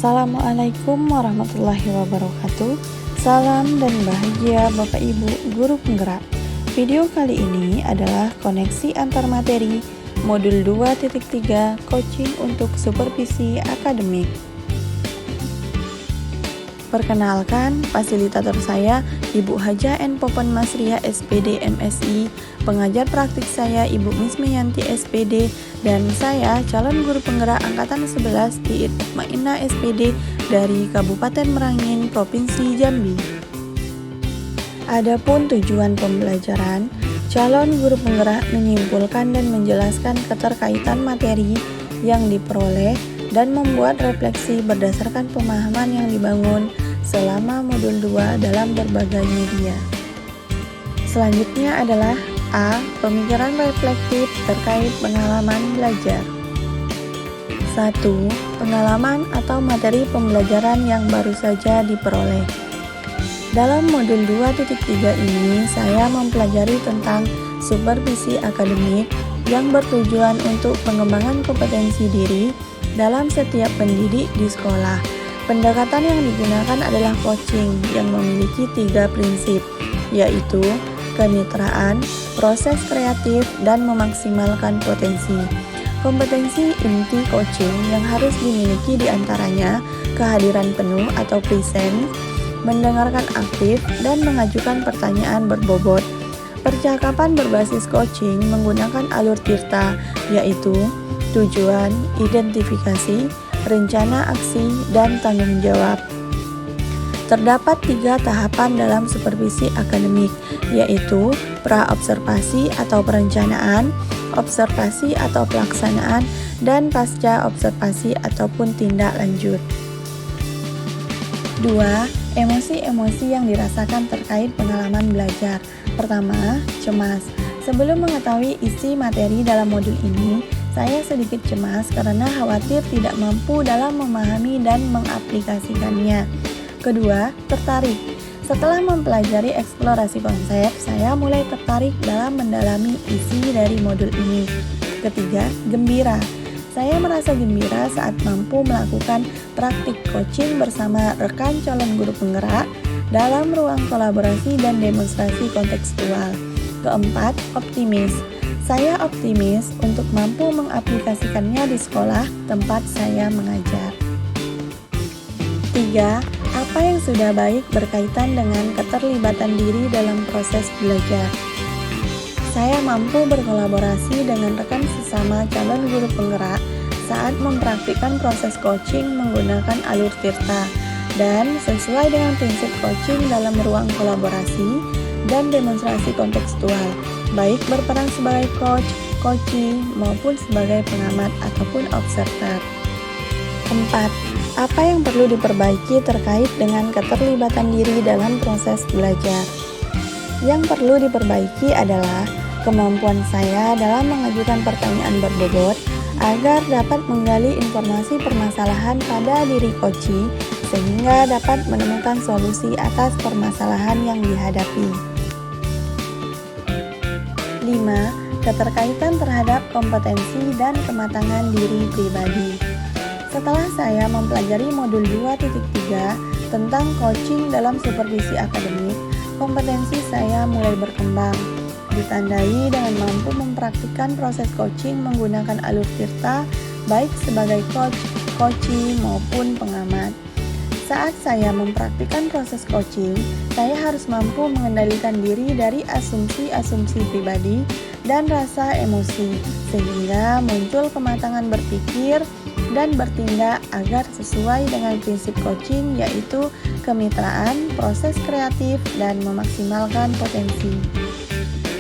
Assalamualaikum warahmatullahi wabarakatuh. Salam dan bahagia Bapak Ibu Guru Penggerak. Video kali ini adalah koneksi antar materi Modul 2.3 Coaching untuk Supervisi Akademik. Perkenalkan, fasilitator saya Ibu Haja N. Popan Masriah SPD MSI, pengajar praktik saya Ibu Mismiyanti SPD, dan saya calon guru penggerak angkatan 11 di Itmaina SPD dari Kabupaten Merangin, Provinsi Jambi. Adapun tujuan pembelajaran, calon guru penggerak menyimpulkan dan menjelaskan keterkaitan materi yang diperoleh dan membuat refleksi berdasarkan pemahaman yang dibangun selama modul 2 dalam berbagai media. Selanjutnya adalah A. Pemikiran reflektif terkait pengalaman belajar. 1. Pengalaman atau materi pembelajaran yang baru saja diperoleh. Dalam modul 2.3 ini, saya mempelajari tentang supervisi akademik yang bertujuan untuk pengembangan kompetensi diri dalam setiap pendidik di sekolah. Pendekatan yang digunakan adalah coaching yang memiliki 3 prinsip, yaitu kemitraan, proses kreatif, dan memaksimalkan potensi. Kompetensi inti coaching yang harus dimiliki diantaranya kehadiran penuh atau present, mendengarkan aktif, dan mengajukan pertanyaan berbobot. Percakapan berbasis coaching menggunakan alur Tirta, yaitu tujuan, identifikasi, rencana aksi, dan tanggung jawab. Terdapat 3 tahapan dalam supervisi akademik, yaitu pra-observasi atau perencanaan, observasi atau pelaksanaan, dan pasca observasi ataupun tindak lanjut. 2. Emosi-emosi yang dirasakan terkait pengalaman belajar. Pertama, cemas. Sebelum mengetahui isi materi dalam modul ini, saya sedikit cemas karena khawatir tidak mampu dalam memahami dan mengaplikasikannya. Kedua, tertarik. Setelah mempelajari eksplorasi konsep, saya mulai tertarik dalam mendalami isi dari modul ini. Ketiga, gembira. Saya merasa gembira saat mampu melakukan praktik coaching bersama rekan calon guru penggerak dalam ruang kolaborasi dan demonstrasi kontekstual. Keempat, optimis. Saya optimis untuk mampu mengaplikasikannya di sekolah tempat saya mengajar. 3. Apa yang sudah baik berkaitan dengan keterlibatan diri dalam proses belajar. Saya mampu berkolaborasi dengan rekan sesama calon guru penggerak saat mempraktikkan proses coaching menggunakan alur Tirta dan sesuai dengan prinsip coaching dalam ruang kolaborasi dan demonstrasi kontekstual, baik berperan sebagai coach, coachee, maupun sebagai pengamat ataupun observer. 4. Apa yang perlu diperbaiki terkait dengan keterlibatan diri dalam proses belajar? Yang perlu diperbaiki adalah kemampuan saya dalam mengajukan pertanyaan berbobot agar dapat menggali informasi permasalahan pada diri coachee sehingga dapat menemukan solusi atas permasalahan yang dihadapi. 5. Keterkaitan terhadap kompetensi dan kematangan diri pribadi. Setelah saya mempelajari modul 2.3 tentang coaching dalam supervisi akademik, kompetensi saya mulai berkembang, ditandai dengan mampu mempraktikkan proses coaching menggunakan alur Tirta, baik sebagai coach, coachee, maupun pengamat. Saat saya mempraktikkan proses coaching, saya harus mampu mengendalikan diri dari asumsi-asumsi pribadi dan rasa emosi, sehingga muncul kematangan berpikir dan bertindak agar sesuai dengan prinsip coaching, yaitu kemitraan, proses kreatif, dan memaksimalkan potensi.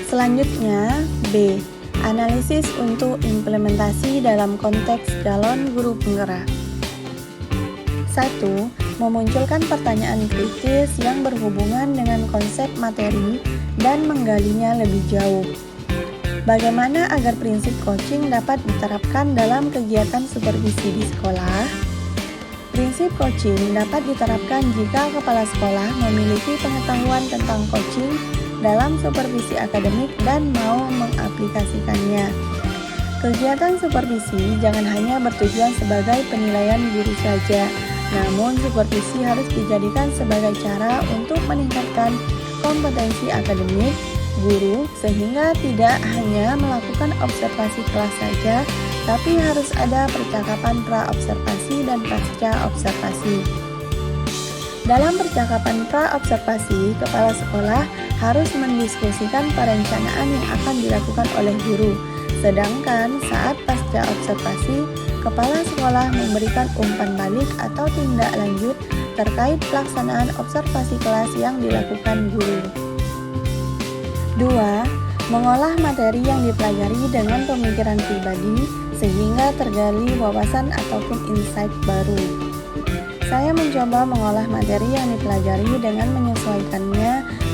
Selanjutnya, B. Analisis untuk implementasi dalam konteks calon guru penggerak. 1. Memunculkan pertanyaan kritis yang berhubungan dengan konsep materi dan menggalinya lebih jauh. Bagaimana agar prinsip coaching dapat diterapkan dalam kegiatan supervisi di sekolah? Prinsip coaching dapat diterapkan jika kepala sekolah memiliki pengetahuan tentang coaching dalam supervisi akademik dan mau mengaplikasikannya. Kegiatan supervisi jangan hanya bertujuan sebagai penilaian guru saja, Namun, supervisi harus dijadikan sebagai cara untuk meningkatkan kompetensi akademik guru, sehingga tidak hanya melakukan observasi kelas saja, tapi harus ada percakapan pra-observasi dan pasca-observasi. Dalam percakapan pra-observasi, kepala sekolah harus mendiskusikan perencanaan yang akan dilakukan oleh guru. Sedangkan saat pasca observasi, kepala sekolah memberikan umpan balik atau tindak lanjut terkait pelaksanaan observasi kelas yang dilakukan guru. 2. Mengolah materi yang dipelajari dengan pemikiran pribadi sehingga tergali wawasan ataupun insight baru. Saya mencoba mengolah materi yang dipelajari dengan menyesuaikannya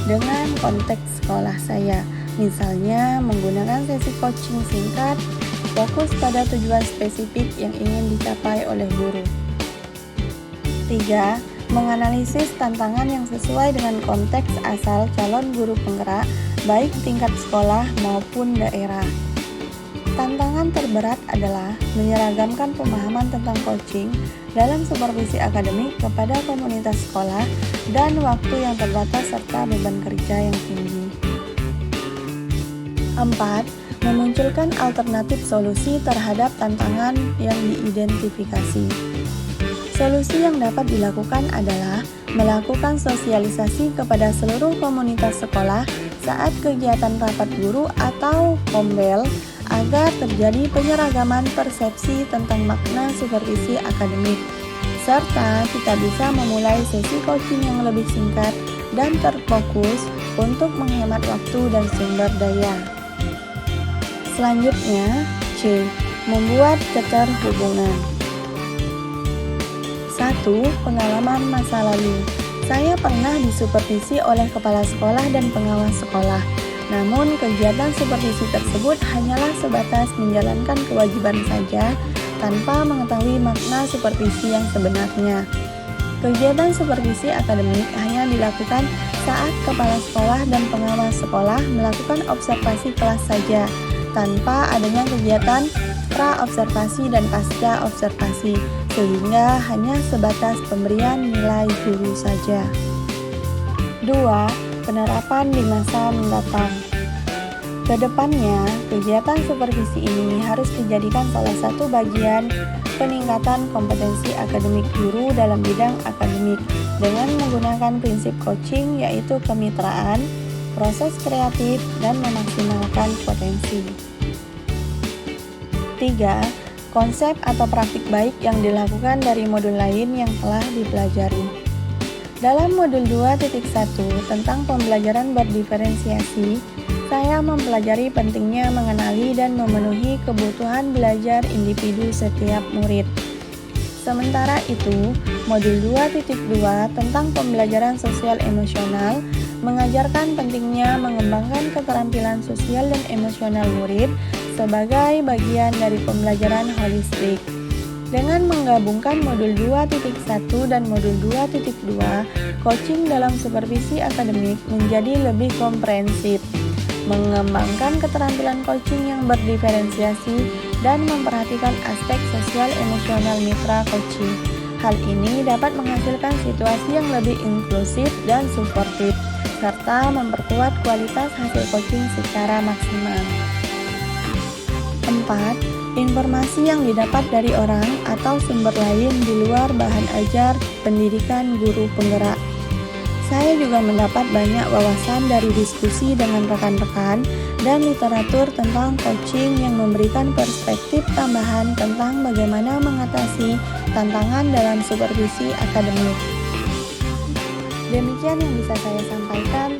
dengan konteks sekolah saya. Misalnya, menggunakan sesi coaching singkat, fokus pada tujuan spesifik yang ingin dicapai oleh guru. 3. Menganalisis tantangan yang sesuai dengan konteks asal calon guru penggerak, baik tingkat sekolah maupun daerah. Tantangan terberat adalah menyeragamkan pemahaman tentang coaching dalam supervisi akademik kepada komunitas sekolah dan waktu yang terbatas serta beban kerja yang tinggi. 4. Memunculkan alternatif solusi terhadap tantangan yang diidentifikasi. Solusi yang dapat dilakukan adalah melakukan sosialisasi kepada seluruh komunitas sekolah saat kegiatan rapat guru atau kombel agar terjadi penyeragaman persepsi tentang makna supervisi akademik, serta kita bisa memulai sesi coaching yang lebih singkat dan terfokus untuk menghemat waktu dan sumber daya. Selanjutnya, C. Membuat keterhubungan. 1. Pengalaman masa lalu. Saya pernah disupervisi oleh kepala sekolah dan pengawas sekolah. Namun, kegiatan supervisi tersebut hanyalah sebatas menjalankan kewajiban saja tanpa mengetahui makna supervisi yang sebenarnya. Kegiatan supervisi akademik hanya dilakukan saat kepala sekolah dan pengawas sekolah melakukan observasi kelas saja, tanpa adanya kegiatan pra-observasi dan pasca-observasi, sehingga hanya sebatas pemberian nilai guru saja. 2. Penerapan di masa mendatang. Kedepannya, kegiatan supervisi ini harus dijadikan salah satu bagian peningkatan kompetensi akademik guru dalam bidang akademik dengan menggunakan prinsip coaching, yaitu kemitraan, proses kreatif, dan memaksimalkan potensi. 3. Konsep atau praktik baik yang dilakukan dari modul lain yang telah dipelajari. Dalam modul 2.1 tentang pembelajaran berdiferensiasi, saya mempelajari pentingnya mengenali dan memenuhi kebutuhan belajar individu setiap murid. Sementara itu, modul 2.2 tentang pembelajaran sosial emosional mengajarkan pentingnya mengembangkan keterampilan sosial dan emosional murid sebagai bagian dari pembelajaran holistik. Dengan menggabungkan modul 2.1 dan modul 2.2, coaching dalam supervisi akademik menjadi lebih komprehensif, mengembangkan keterampilan coaching yang berdiferensiasi dan memperhatikan aspek sosial emosional mitra coaching. Hal ini dapat menghasilkan situasi yang lebih inklusif dan suportif, serta memperkuat kualitas hasil coaching secara maksimal. 4. Informasi yang didapat dari orang atau sumber lain di luar bahan ajar pendidikan guru penggerak. Saya juga mendapat banyak wawasan dari diskusi dengan rekan-rekan dan literatur tentang coaching yang memberikan perspektif tambahan tentang bagaimana mengatasi tantangan dalam supervisi akademik. Demikian yang bisa saya sampaikan.